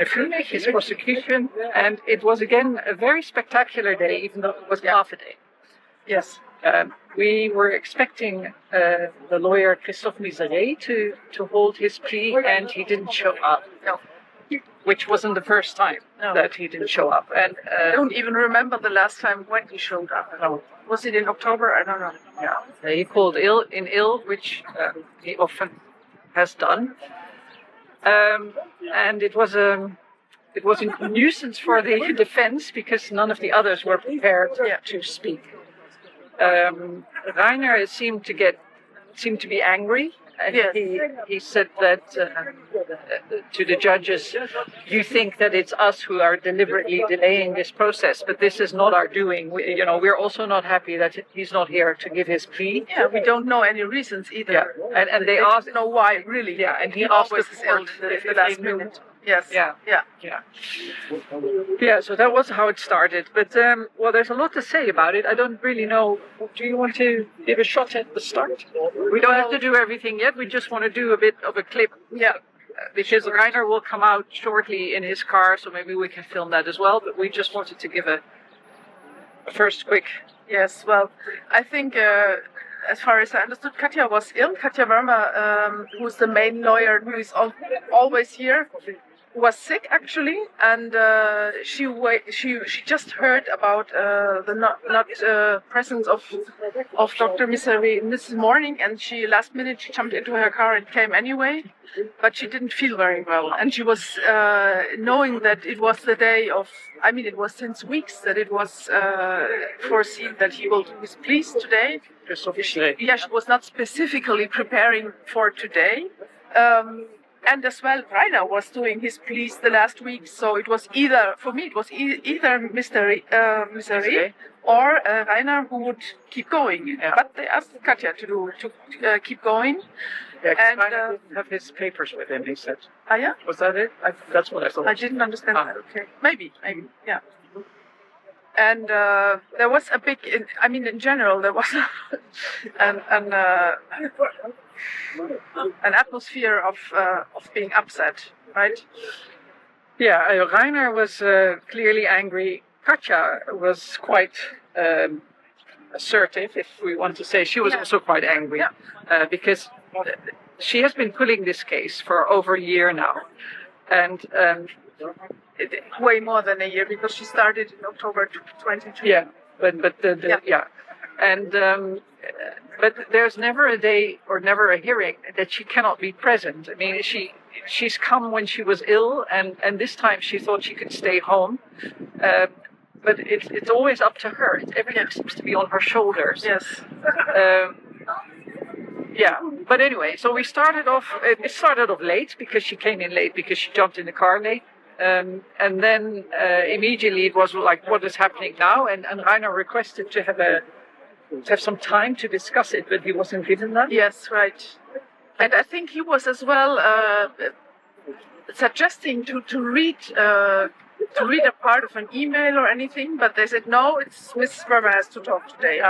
Reiner Fuellmich, his prosecution, and it was again a very spectacular day, even though it was half a day. Yes. We were expecting the lawyer Christof Miseré to hold his plea, and he didn't show up. No. Which wasn't the first time that he didn't show up. And I don't even remember the last time when he showed up. No. Was it in October? I don't know. Yeah. He called ill, which he often has done. And it was a nuisance for the defense because none of the others were prepared to speak. Reiner seemed to be angry. And he said that to the judges, you think that it's us who are deliberately delaying this process, but this is not our doing. We're also not happy that he's not here to give his plea. Yeah, we don't know any reasons either. Yeah. And they asked, don't know why, really. Yeah, and he asked the court if the last minute. Yes. Yeah. So that was how it started. But there's a lot to say about it. I don't really know. Do you want to give a shot at the start? We don't have to do everything yet. We just want to do a bit of a clip. Yeah. Because Reiner will come out shortly in his car, so maybe we can film that as well. But we just wanted to give a first quick. Yes. Well, I think. As far as I understood, Katja was ill. Katja Wörmer, who's the main lawyer who is always here, was sick actually, and she just heard about the not presence of Dr. Miseré this morning, and last minute she jumped into her car and came anyway, but she didn't feel very well, and she was knowing that it was the day of. I mean, it was since weeks that it was foreseen that he will do his pleas today. She was not specifically preparing for today. And as well, Reiner was doing his pleas the last week, so it was either Mr. Miseré or Reiner who would keep going. Yeah. But they asked Katja to keep going. Yeah, and Reiner didn't have his papers with him, he said. Ah, yeah? Was that it? That's what I thought. I didn't understand that. Okay, maybe, yeah. And there was a big. In general, there was an atmosphere of being upset, right? Yeah, Reiner was clearly angry. Katja was quite assertive, if we want to say. She was also quite angry because she has been pulling this case for over a year now, and. Way more than a year because she started in October 2022. Yeah, but and but there's never a day or never a hearing that she cannot be present. I mean, she's come when she was ill, and this time she thought she could stay home. But it's always up to her. Everything seems to be on her shoulders. Yes. But anyway, so we started off. It started off late because she came in late because she jumped in the car late. And then immediately it was like, what is happening now? And Reiner requested to have some time to discuss it, but he wasn't given that. Yes, right. And I think he was as well suggesting to read a part of an email or anything, but they said no, it's Mrs. Wörmer has to talk today.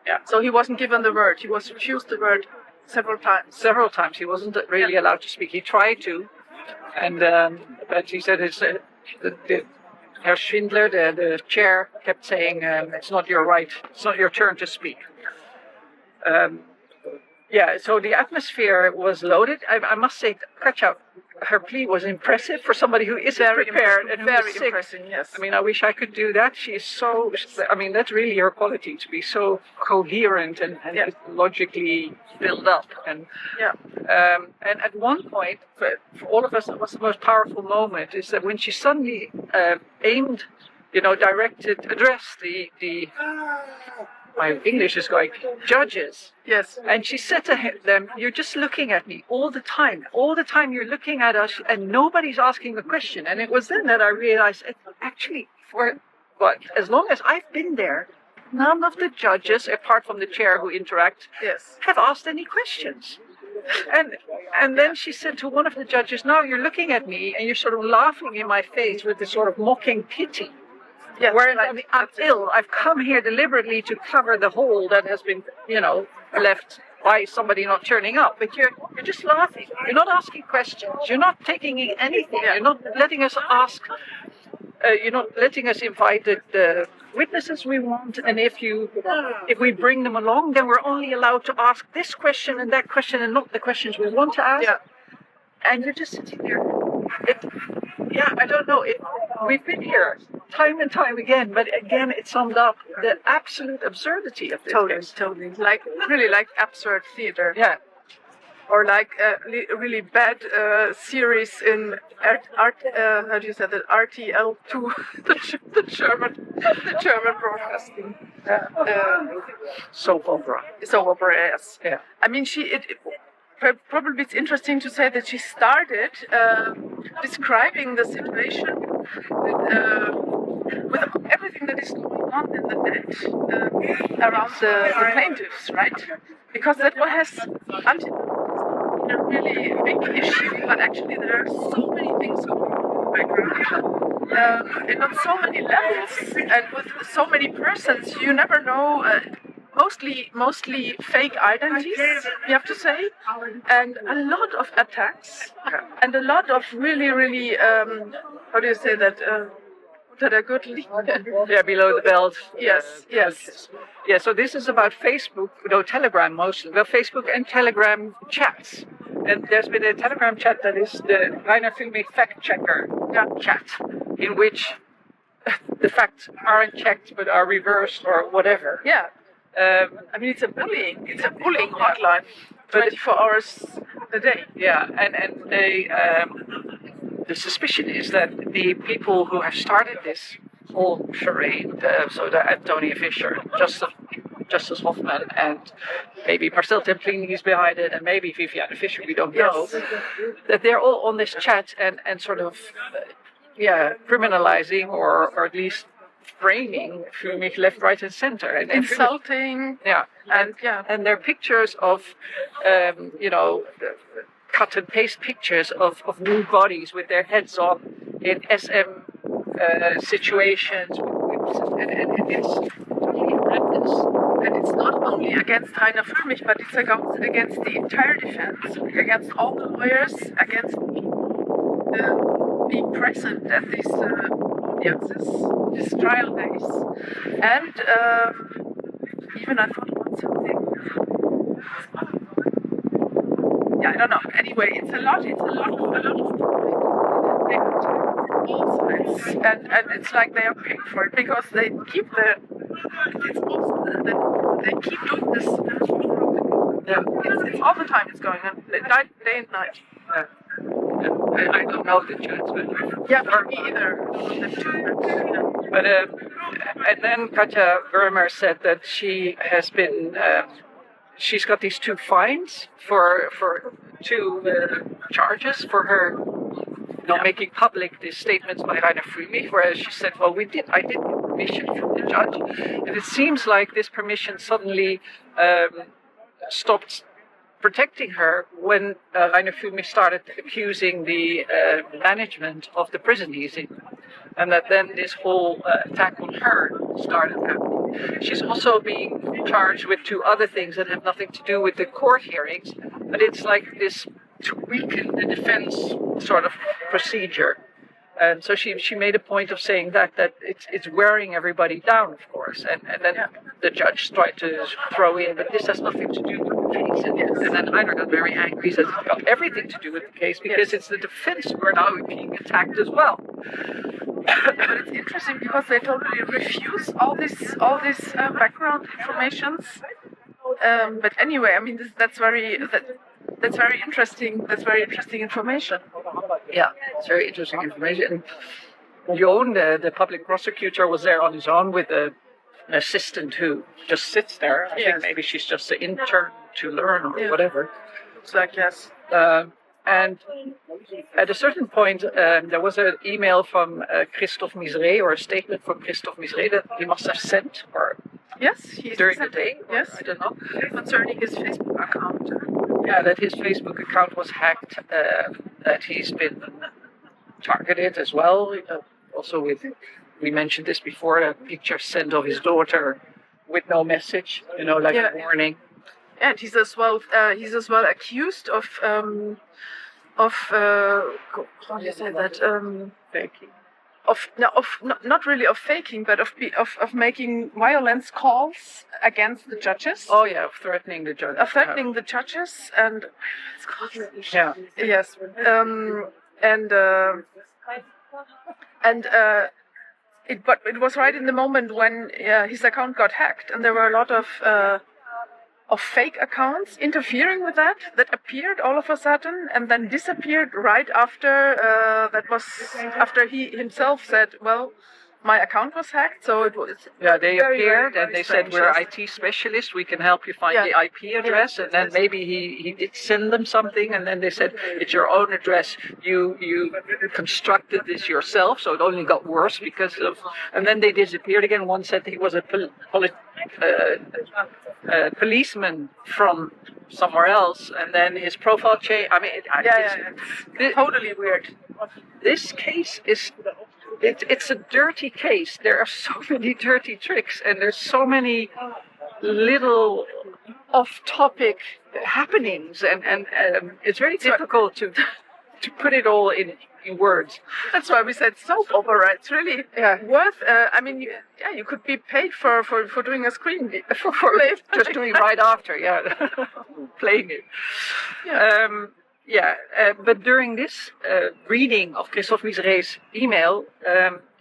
Yeah. So he wasn't given the word. He was refused the word several times. Several times. He wasn't really allowed to speak. He tried to. And but he said Herr Schindler, the chair, kept saying it's not your right, it's not your turn to speak. So the atmosphere was loaded. I must say, Katja, her plea was impressive for somebody who is very prepared and very sick. Impressive. Yes. I mean, I wish I could do that. She is so. I mean, that's really her quality, to be so coherent and logically built up. And at one point, for all of us, it was the most powerful moment. Is that when she suddenly addressed the. My English is going, judges. Yes. And she said to them, you're just looking at me all the time. All the time you're looking at us and nobody's asking a question. And it was then that I realized, actually, as long as I've been there, none of the judges, apart from the chair who interact, have asked any questions. And then she said to one of the judges, now you're looking at me and you're sort of laughing in my face with this sort of mocking pity. Yes, whereas I'm ill, I've come here deliberately to cover the hole that has been, left why is somebody not turning up? But you're just laughing. You're not asking questions. You're not taking in anything. You're not letting us ask. You're not letting us invite the witnesses we want. And if we bring them along, then we're only allowed to ask this question and that question, and not the questions we want to ask. Yeah. And you're just sitting there. I don't know. We've been here time and time again, but again, it summed up the absolute absurdity of this case. Totally. Like really, like absurd theater. Yeah. Or like a really bad series in how do you say that? RTL2, the German broadcasting. Soap opera. Soap opera, yes. Yeah. I mean, probably it's interesting to say that she started describing the situation with everything that is going on in the net around the plaintiffs, right? Because that one has until a really big issue, but actually there are so many things going on in the background, and on so many levels, and with so many persons, you never know. Mostly fake identities, you have to say, and a lot of attacks, and a lot of really, how do you say that? That are good. Below the belt. Yes. Yeah, so this is about Facebook, Telegram mostly. Well, Facebook and Telegram chats. And there's been a Telegram chat that is the Reiner Fuellmich fact checker chat, in which the facts aren't checked but are reversed or whatever. Yeah. I mean, it's a bullying hotline, 24 hours a day. Yeah, and they, the suspicion is that the people who have started this whole charade, so the Antonia Fischer, Justice Hoffman, and maybe Marcel Templini is behind it, and maybe Viviane Fischer, we don't know, that they're all on this chat and sort of, criminalizing or at least framing Fuellmich left, right, and center, and insulting. And their pictures of, cut and paste pictures of nude bodies with their heads on in SM situations, and it's totally horrendous. And it's not only against Reiner Fuellmich, but it's against the entire defense, against all the lawyers, against being present at these these trial days. And even I thought about something. I don't know. Anyway, it's a lot of all sides, and it's like they are paying for it because they keep they keep doing this. It's all the time. It's going on, day and night. I don't know the chats, but me either. But and then Katja Wörmer said that she has been. She's got these 2 fines for 2 charges for her making public these statements by Reiner Fuellmich, whereas she said, well, I did get permission from the judge. And it seems like this permission suddenly stopped protecting her when Reiner Fuellmich started accusing the management of the prison he's in. And that then this whole attack on her started happening. She's also being charged with 2 other things that have nothing to do with the court hearings, but it's like this to weaken the defense sort of procedure. And so she made a point of saying that it's wearing everybody down, of course. And then the judge tried to throw in, but this has nothing to do with the case. And then Reiner got very angry. He says it's got everything to do with the case because it's the defense who are now being attacked as well. But it's interesting because they totally refuse all this background informations. But anyway, I mean that's very interesting. That's very interesting information. Yeah, it's very interesting information. And Joan, the public prosecutor, was there on his own with an assistant who just sits there. I think maybe she's just an intern to learn or whatever. Looks like yes. And at a certain point, there was an email from Christof Miseré, or a statement from Christof Miseré that he must have sent, or during the day. Yes, I don't know. Concerning his Facebook account. Yeah, that his Facebook account was hacked. That he's been targeted as well. Also with, we mentioned this before, a picture sent of his daughter with no message. Like a warning. and he's as well accused of how do you say that, Faking. Not really of faking, but of making violence calls against the judges. Oh yeah, of threatening the judges. Threatening the judges, and it's called, yeah. Yes, but it was right in the moment when his account got hacked, and there were a lot of fake accounts interfering with that appeared all of a sudden and then disappeared right after. That was after he himself said, well, my account was hacked, so it was. Yeah, they very, appeared very and they strange, said, we're yes. IT specialists, we can help you find the IP address. And then maybe he did send them something, and then they said, it's your own address. You constructed this yourself, so it only got worse because of. And then they disappeared again. One said he was a policeman from somewhere else, and then his profile changed. I mean, it's totally weird. This case is. It's a dirty case. There are so many dirty tricks, and there's so many little off-topic happenings, and it's very difficult to put it all in words. That's why we said soap opera. It's really worth. I mean, you could be paid for doing a screen for just doing right after, playing it. But during this reading of Christof Miseré's email,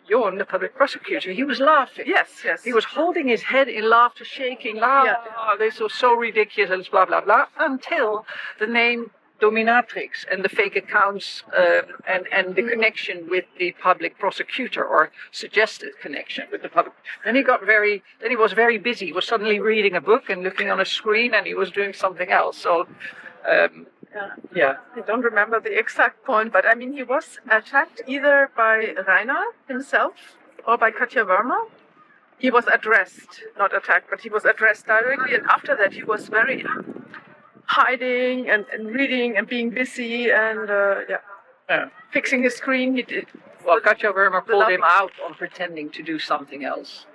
Johan, the public prosecutor, he was laughing. Yes. He was holding his head in laughter, shaking, this was so ridiculous, blah, blah, blah, until the name dominatrix and the fake accounts and the connection with the public prosecutor, or suggested connection with the public. Then he was very busy. He was suddenly reading a book and looking on a screen, and he was doing something else. So, I don't remember the exact point, but I mean, he was attacked either by Reiner himself or by Katja Wörmer. He was addressed, not attacked, but he was addressed directly, and after that he was very hiding and reading and being busy and fixing his screen. He did. Well, Katja Wörmer pulled him out on pretending to do something else.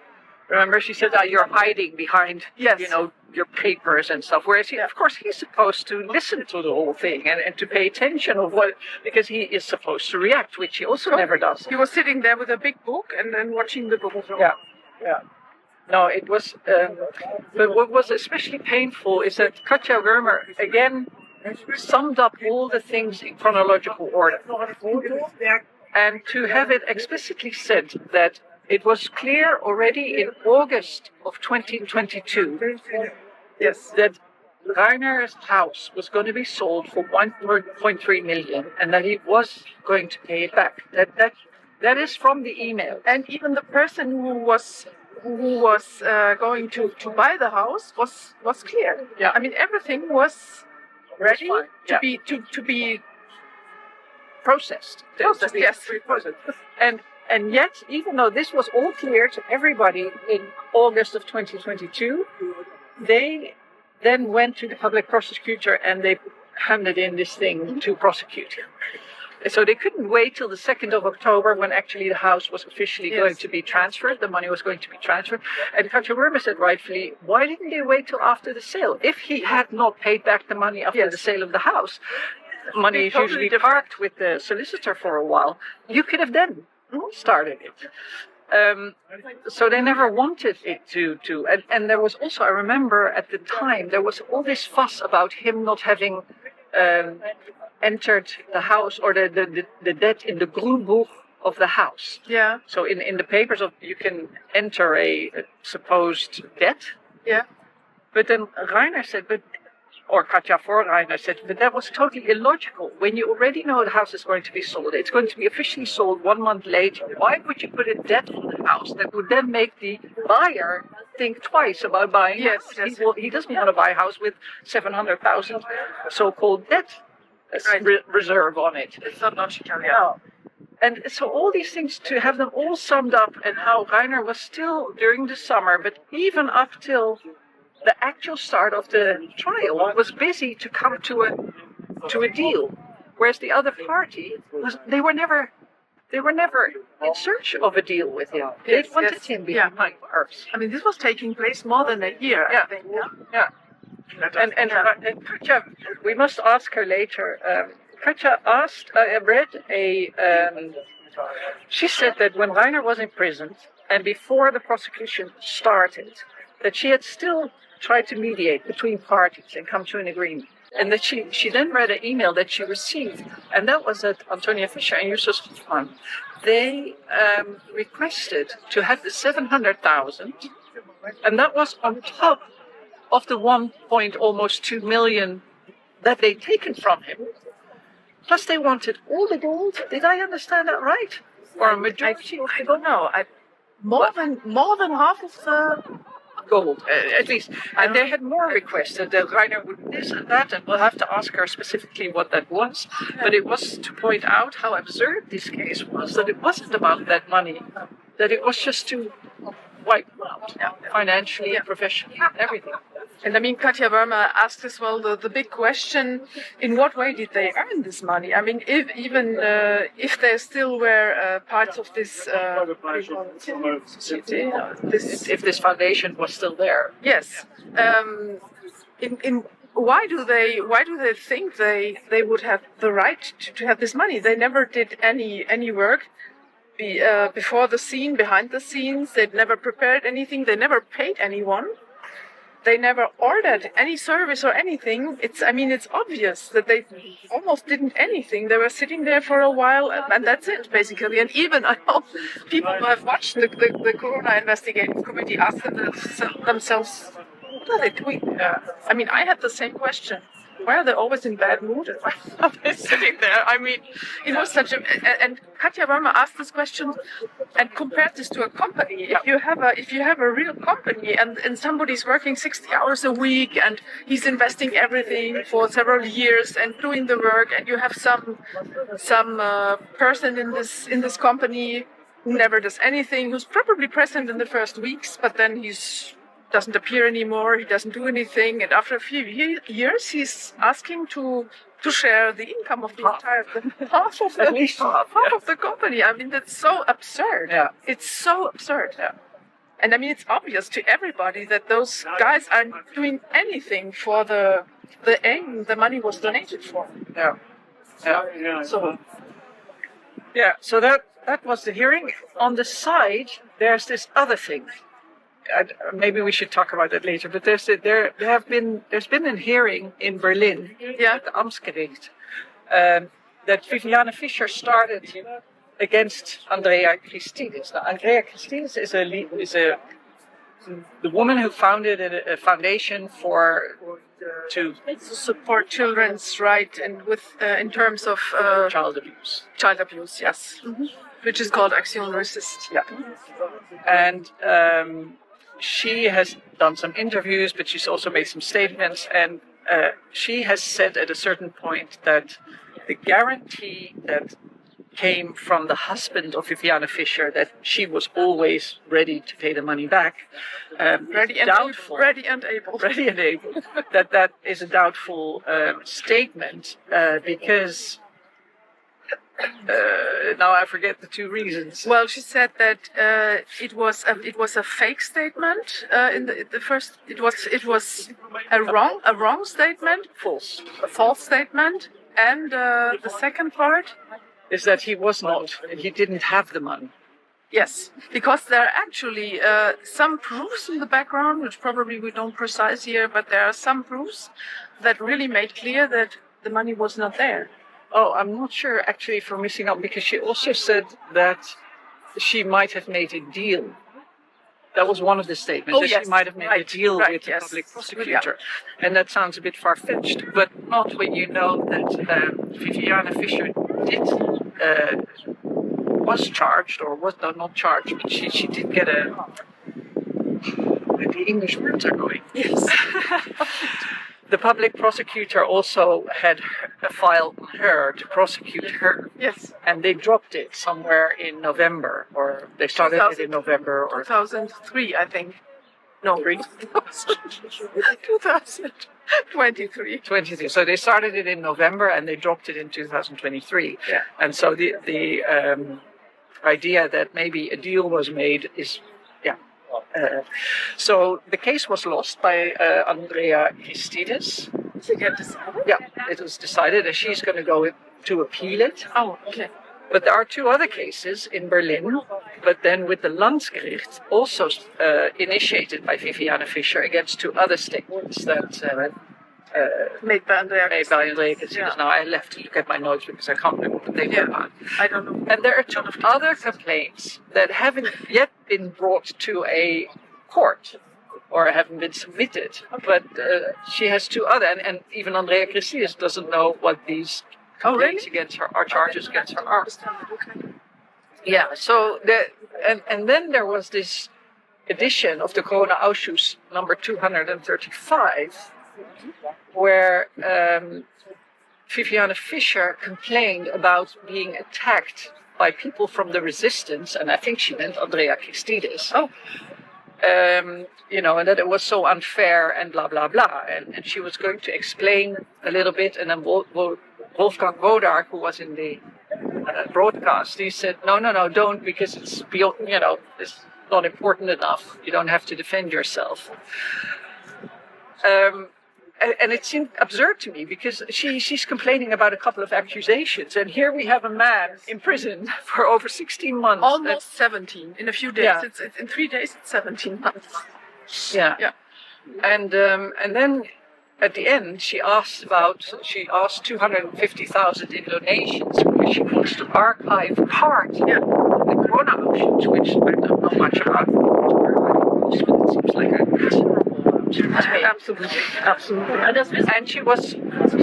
Remember, she said, you're hiding behind, your papers and stuff. Whereas, of course, he's supposed to listen to the whole thing and to pay attention of because he is supposed to react, which he also never does. He was sitting there with a big book and then watching the book. Yeah. No, it was, but what was especially painful is that Katja Wörmer, again, summed up all the things in chronological order. And to have it explicitly said that it was clear already in August of 2022 that Reiner's house was going to be sold for 1.3 million, and that he was going to pay it back. That is from the email. And even the person who was going to buy the house was clear. Yeah. I mean, everything was ready to be processed. Yes. And yet, even though this was all clear to everybody in August of 2022, they then went to the public prosecutor and they handed in this thing to prosecute him. So they couldn't wait till the 2nd of October when actually the house was officially going to be transferred, the money was going to be transferred. And Katja Wörmer said rightfully, why didn't they wait till after the sale? If he had not paid back the money after the sale of the house, money is usually parked with the solicitor for a while, you could have then started it. So they never wanted it to and there was also, I remember at the time, there was all this fuss about him not having entered the house or the debt in the Grundbuch of the house. Yeah. So in the papers you can enter a supposed debt. Yeah. But then Reiner said, or Katja for Reiner said, but that was totally illogical. When you already know the house is going to be sold, it's going to be officially sold 1 month later. Why would you put a debt on the house that would then make the buyer think twice about buying a house? He doesn't want to buy a house with 700,000 so-called debt reserve on it. It's not logical, No. And so all these things, to have them all summed up, and how Reiner was still during the summer, but even up till the actual start of the trial, was busy to come to a deal, whereas the other party they were never in search of a deal with him. They wanted him behind bars. I mean, this was taking place more than a year. I think. Yeah. And Katja, we must ask her later. Katja asked, I read she said that when Reiner was imprisoned and before the prosecution started, that she had still tried to mediate between parties and come to an agreement. And that she then read an email that she received, and that was that Antonia Fischer and Justus Hoffmann, they requested to have the 700,000, and that was on top of the almost 2 million that they'd taken from him. Plus, they wanted all the gold. Did I understand that right? Or a majority? I don't know. More than half of the gold, at least. And they had more requests that Reiner would this and that, and we'll have to ask her specifically what that was. But it was to point out how absurd this case was, that it wasn't about that money, that it was just to wipe them out, financially, professionally, everything. And I mean, Katja Wörmer asked as well the big question: in what way did they earn this money? I mean, if they still were parts of this society, if this foundation was still there, yes. Why do they think they would have the right to have this money? They never did any work before the scene, behind the scenes. They never prepared anything. They never paid anyone. They never ordered any service or anything. It's obvious that they almost didn't anything. They were sitting there for a while, and that's it, basically. And even I know people who have watched the Corona Investigative Committee ask themselves, what are they doing? I mean, I had the same question. Why are they always in bad mood? Why are they sitting there? I mean, it was such a... And Katja Wörmer asked this question and compared this to a company. If you have a real company and somebody's working 60 hours a week and he's investing everything for several years and doing the work, and you have some person in this company who never does anything, who's probably present in the first weeks, but then doesn't appear anymore, he doesn't do anything, and after a few years he's asking to share the income of the entire half of the company. I mean, that's so absurd. Yeah. It's so absurd. Yeah. And I mean, it's obvious to everybody that those guys aren't doing anything for the aim the money was donated for. Yeah. So that was the hearing. On the side, there's this other thing. Maybe we should talk about that later. But there's been a hearing in Berlin at the Amtsgericht that Viviane Fischer started against Andrea Christidis. Now, Andrea Christidis is the woman who founded a foundation to support children's rights and in terms of child abuse. Child abuse, yes, which is called Action Resist. Yeah, and she has done some interviews, but she's also made some statements, and she has said at a certain point that the guarantee that came from the husband of Viviane Fischer, that she was always ready to pay the money back, ready and able, that is a doubtful statement because now I forget the two reasons. Well, she said that it was a fake statement. In the first, it was a wrong statement, a false statement, and the second part is that he didn't have the money. Yes, because there are actually some proofs in the background, which probably we don't precise here, but there are some proofs that really made clear that the money was not there. Oh, I'm not sure actually for missing out, because she also said that she might have made a deal. That was one of the statements, she might have made a deal with the public prosecutor. Yeah. And that sounds a bit far-fetched, but not when you know that Viviane Fischer was charged, or was not charged, but she did get the English words are going. Yes. The public prosecutor also had a file on her to prosecute her. Yes. And they dropped it somewhere in November, or they started it in November. Or 2003, I think. No, 2023. 23. So they started it in November and they dropped it in 2023. Yeah. And so the idea that maybe a deal was made is, So the case was lost by Andrea Christides. Yeah, it was decided that she's going to go to appeal it. Oh, okay. But there are two other cases in Berlin, but then with the Landgericht, also initiated by Viviane Fischer against two other statements that made by Andrea Christides. Yeah. Now I left to look at my notes because I can't remember what they were about. I don't know. And there are two other complaints that haven't yet been brought to a court or haven't been submitted. Okay. But she has two other, and even Andrea Christides doesn't know what these complaints against her, or charges against her are. Okay. Yeah, so and then there was this edition of the Corona-Ausschuss number 235, where Viviane Fischer complained about being attacked by people from the resistance, and I think she meant Andrea Christides. Oh. And that it was so unfair and blah, blah, blah. And she was going to explain a little bit, and then Wolfgang Wodark, who was in the broadcast, he said, no, don't, because it's beyond, it's not important enough. You don't have to defend yourself. And it seemed absurd to me because she's complaining about a couple of accusations, and here we have a man in prison for over 16 months. Almost 17 in a few days. Yeah. It's in 3 days. It's 17 months. Yeah. And then at the end she asked 250,000 in donations because she wants to archive part of the Corona-Ausschuss, which I don't know much about. It seems like a Absolutely. And she was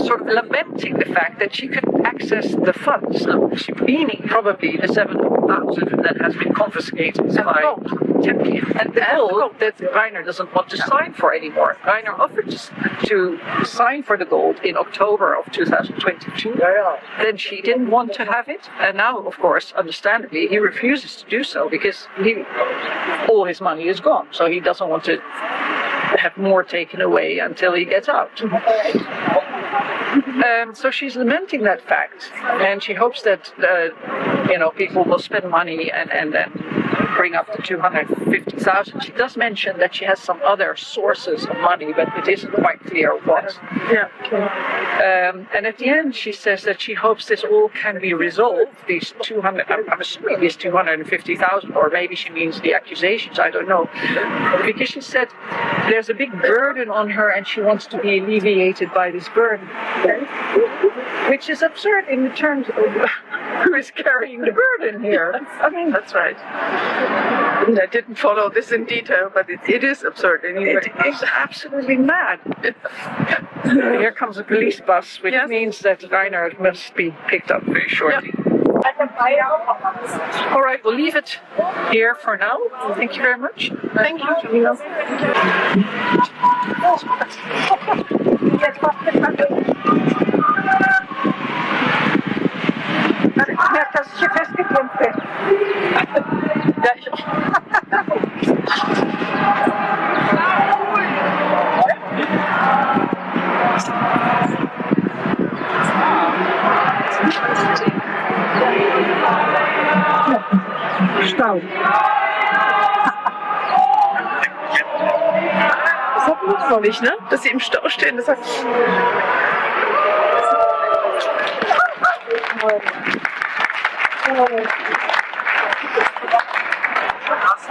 sort of lamenting the fact that she couldn't access the funds, meaning probably the 7,000 that has been confiscated by Tempe. And the gold that Reiner doesn't want to sign for anymore. Reiner offered to sign for the gold in October of 2022. Then she didn't want to have it. And now, of course, understandably, he refuses to do so because all his money is gone. So he doesn't want to have more taken away until he gets out. So she's lamenting that fact, and she hopes that people will spend money and then bring up to 250,000. She does mention that she has some other sources of money, but it isn't quite clear what. Yeah. And at the end, she says that she hopes this all can be resolved. These 200, I'm assuming these 250,000, or maybe she means the accusations. I don't know, because she said there's a big burden on her, and she wants to be alleviated by this burden, which is absurd in the terms of who is carrying the burden here. I mean, that's right. I didn't follow this in detail, but it is absurd anyway. It is absolutely mad. Here comes a police bus, which means that Reiner must be picked up very shortly. All right, we'll leave it here for now. Thank you very much. Thank you, Djamila. Ich merke, dass ich hier festgeklemmt bin. Ja, ich auch. Stau. Das hat man noch nicht, ne? Dass sie im Stau stehen, das heißt... Oh.